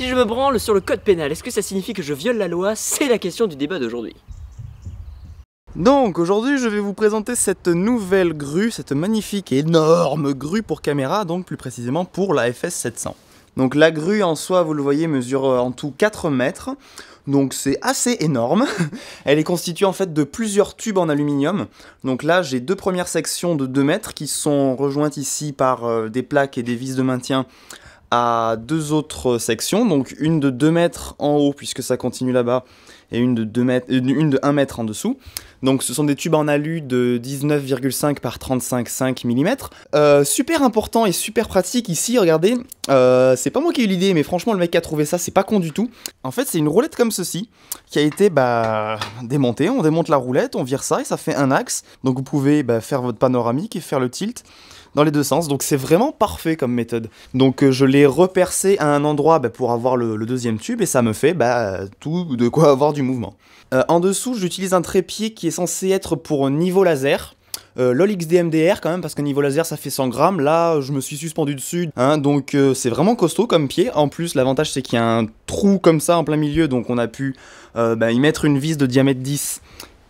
Si je me branle sur le code pénal, est-ce que ça signifie que je viole la loi? C'est la question du débat d'aujourd'hui. Donc aujourd'hui je vais vous présenter cette nouvelle grue, cette magnifique et énorme grue pour caméra, donc plus précisément pour la FS700. Donc la grue en soi, vous le voyez, mesure en tout 4 mètres, donc c'est assez énorme. Elle est constituée en fait de plusieurs tubes en aluminium. Donc là j'ai deux premières sections de 2 mètres qui sont rejointes ici par des plaques et des vis de maintien à deux autres sections, donc une de 2 mètres en haut puisque ça continue là-bas et une de 1 mètre en dessous. Donc ce sont des tubes en alu de 19,5 par 35,5 mm. Super important et super pratique ici, regardez, c'est pas moi qui ai eu l'idée, mais franchement le mec qui a trouvé ça, c'est pas con du tout. En fait c'est une roulette comme ceci, qui a été démontée, on démonte la roulette, on vire ça et ça fait un axe. Donc vous pouvez faire votre panoramique et faire le tilt dans les deux sens, donc c'est vraiment parfait comme méthode. Donc je l'ai repercé à un endroit pour avoir le deuxième tube et ça me fait tout de quoi avoir du mouvement. En dessous j'utilise un trépied qui est censé être pour niveau laser. LOL XD-MDR quand même, parce que niveau laser ça fait 100 grammes, là je me suis suspendu dessus, hein, donc c'est vraiment costaud comme pied. En plus l'avantage c'est qu'il y a un trou comme ça en plein milieu, donc on a pu y mettre une vis de diamètre 10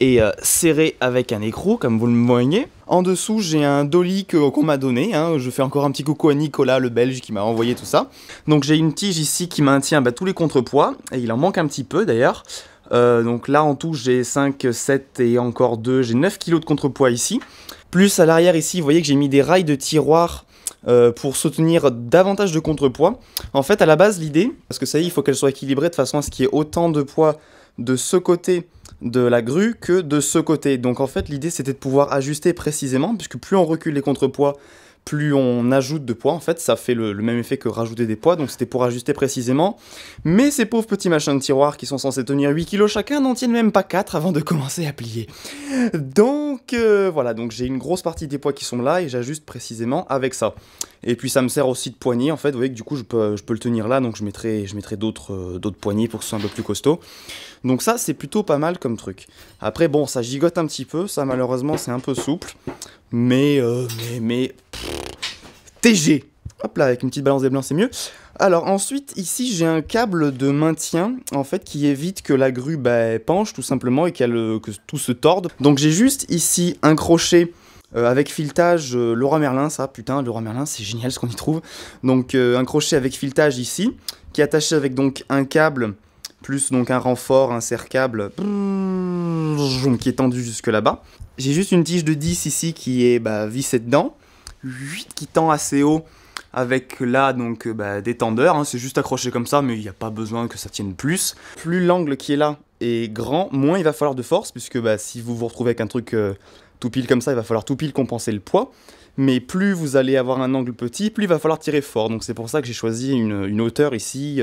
et serré avec un écrou comme vous le voyez. En dessous j'ai un dolly qu'on m'a donné, hein. Je fais encore un petit coucou à Nicolas le belge qui m'a envoyé tout ça. Donc j'ai une tige ici qui maintient tous les contrepoids, et il en manque un petit peu d'ailleurs. Donc là en tout j'ai 5, 7 et encore 2, j'ai 9 kg de contrepoids ici. Plus à l'arrière ici vous voyez que j'ai mis des rails de tiroir pour soutenir davantage de contrepoids. En fait à la base l'idée, parce que ça y est il faut qu'elle soit équilibrée de façon à ce qu'il y ait autant de poids de ce côté de la grue que de ce côté. Donc en fait l'idée c'était de pouvoir ajuster précisément, puisque plus on recule les contrepoids, plus on ajoute de poids, en fait, ça fait le même effet que rajouter des poids, donc c'était pour ajuster précisément. Mais ces pauvres petits machins de tiroir qui sont censés tenir 8 kg chacun n'en tiennent même pas 4 avant de commencer à plier. Donc voilà, donc j'ai une grosse partie des poids qui sont là et j'ajuste précisément avec ça. Et puis ça me sert aussi de poignée, en fait, vous voyez que du coup je peux le tenir là, donc je mettrai d'autres poignées pour que ce soit un peu plus costaud. Donc ça c'est plutôt pas mal comme truc. Après bon, ça gigote un petit peu, ça malheureusement c'est un peu souple. Mais TG. Hop là, avec une petite balance des blancs, c'est mieux. Alors ensuite, ici, j'ai un câble de maintien, en fait, qui évite que la grue penche, tout simplement, et que tout se torde. Donc j'ai juste ici un crochet avec filetage Leroy Merlin, ça, putain, Leroy Merlin, c'est génial ce qu'on y trouve. Donc un crochet avec filetage ici, qui est attaché avec donc un câble, plus donc un renfort, un serre-câble, qui est tendu jusque là-bas. J'ai juste une tige de 10 ici qui est vissée dedans, qui tend assez haut avec là donc des tendeurs, hein. C'est juste accroché comme ça, mais il n'y a pas besoin que ça tienne plus. Plus l'angle qui est là est grand, moins il va falloir de force, puisque si vous vous retrouvez avec un truc tout pile comme ça, il va falloir tout pile compenser le poids. Mais plus vous allez avoir un angle petit, plus il va falloir tirer fort. Donc c'est pour ça que j'ai choisi une hauteur ici,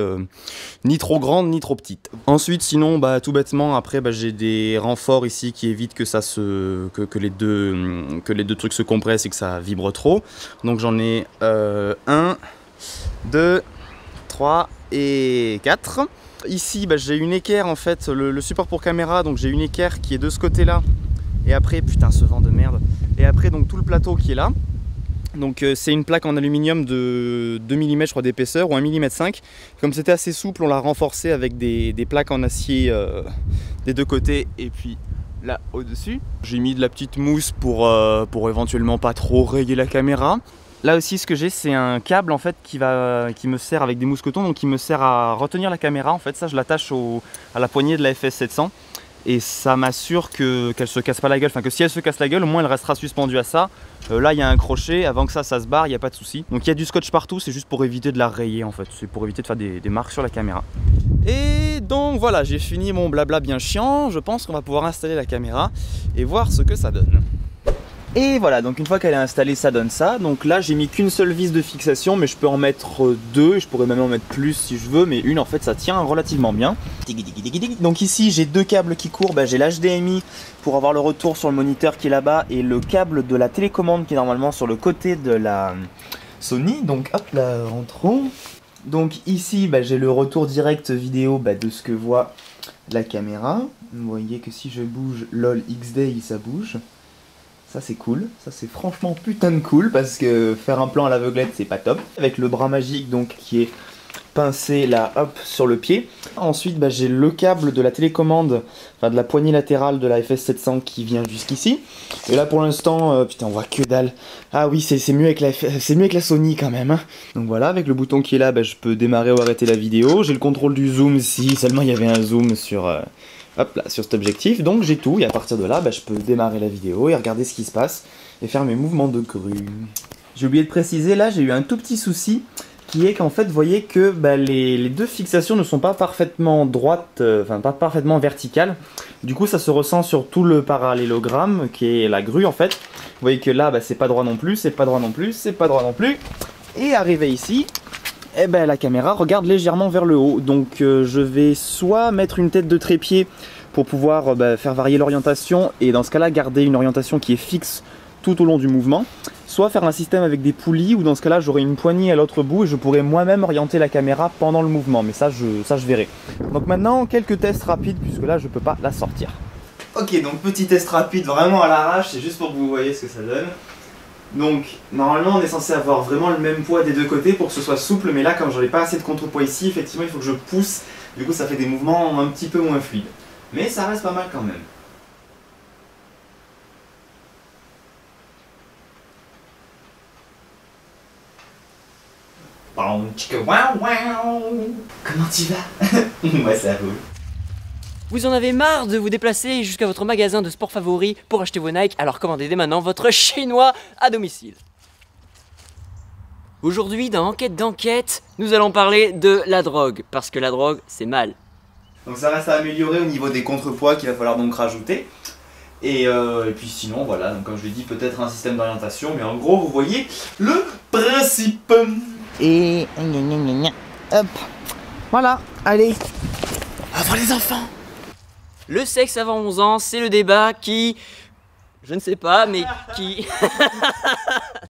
ni trop grande, ni trop petite. Ensuite, sinon, tout bêtement, après, j'ai des renforts ici qui évitent que que les deux trucs se compressent et que ça vibre trop. Donc j'en ai 1, 2, 3 et 4. Ici, j'ai une équerre, en fait, le support pour caméra, donc j'ai une équerre qui est de ce côté-là. Et après, putain, ce vent de merde. Et après, donc tout le plateau qui est là. Donc c'est une plaque en aluminium de 2 mm je crois d'épaisseur, ou 1,5 mm. Comme c'était assez souple, on l'a renforcé avec des plaques en acier des deux côtés et puis là au-dessus. J'ai mis de la petite mousse pour éventuellement pas trop rayer la caméra. Là aussi ce que j'ai c'est un câble en fait qui me sert avec des mousquetons, donc qui me sert à retenir la caméra. En fait ça je l'attache à la poignée de la FS700. Et ça m'assure qu'elle se casse pas la gueule, enfin que si elle se casse la gueule, au moins elle restera suspendue à ça. Là il y a un crochet, avant que ça se barre, il n'y a pas de souci. Donc il y a du scotch partout, c'est juste pour éviter de la rayer en fait, c'est pour éviter de faire des marques sur la caméra. Et donc voilà, j'ai fini mon blabla bien chiant, je pense qu'on va pouvoir installer la caméra et voir ce que ça donne. Et voilà, donc une fois qu'elle est installée, ça donne ça. Donc là, j'ai mis qu'une seule vis de fixation, mais je peux en mettre deux, et je pourrais même en mettre plus si je veux, mais une, en fait, ça tient relativement bien. Donc ici, j'ai deux câbles qui courent, j'ai l'HDMI pour avoir le retour sur le moniteur qui est là-bas, et le câble de la télécommande qui est normalement sur le côté de la Sony. Donc hop là, rentrons. Donc ici, j'ai le retour direct vidéo de ce que voit la caméra. Vous voyez que si je bouge LOL XD, ça bouge. Ça c'est cool, ça c'est franchement putain de cool parce que faire un plan à l'aveuglette c'est pas top. Avec le bras magique donc qui est pincer là, hop, sur le pied. Ensuite, bah, j'ai le câble de la télécommande, enfin de la poignée latérale de la FS700 qui vient jusqu'ici. Et là, pour l'instant, putain, on voit que dalle. Ah oui, c'est mieux avec la Sony quand même. Hein. Donc voilà, avec le bouton qui est là, bah, je peux démarrer ou arrêter la vidéo. J'ai le contrôle du zoom si seulement il y avait un zoom sur, hop là, sur cet objectif. Donc j'ai tout, et à partir de là, bah, je peux démarrer la vidéo et regarder ce qui se passe et faire mes mouvements de grue. J'ai oublié de préciser, là, j'ai eu un tout petit souci. Qui est qu'en fait, vous voyez que bah, les deux fixations ne sont pas parfaitement droites, enfin pas parfaitement verticales. Du coup, ça se ressent sur tout le parallélogramme, qui est la grue en fait. Vous voyez que là, bah, c'est pas droit non plus, c'est pas droit non plus, c'est pas droit non plus. Et arrivé ici, eh ben, la caméra regarde légèrement vers le haut. Donc je vais soit mettre une tête de trépied pour pouvoir bah, faire varier l'orientation, et dans ce cas-là, garder une orientation qui est fixe tout au long du mouvement, soit faire un système avec des poulies où dans ce cas là j'aurai une poignée à l'autre bout et je pourrais moi-même orienter la caméra pendant le mouvement, mais ça je verrai. Donc maintenant quelques tests rapides puisque là je peux pas la sortir. Ok, donc petit test rapide vraiment à l'arrache, c'est juste pour que vous voyez ce que ça donne. Donc normalement on est censé avoir vraiment le même poids des deux côtés pour que ce soit souple, mais là comme j'en ai pas assez de contrepoids ici, effectivement il faut que je pousse, du coup ça fait des mouvements un petit peu moins fluides. Mais ça reste pas mal quand même. Comment tu vas? Ouais, ça roule. Vous en avez marre de vous déplacer jusqu'à votre magasin de sport favori pour acheter vos Nike, alors commandez dès maintenant votre chinois à domicile. Aujourd'hui, dans Enquête d'enquête, nous allons parler de la drogue, parce que la drogue, c'est mal. Donc ça reste à améliorer au niveau des contrepoids qu'il va falloir donc rajouter. Et puis sinon, voilà, donc comme je l'ai dit, peut-être un système d'orientation, mais en gros, vous voyez le principe. Et hop, voilà, allez, avant les enfants. Le sexe avant 11 ans, c'est le débat qui... Je ne sais pas, mais qui...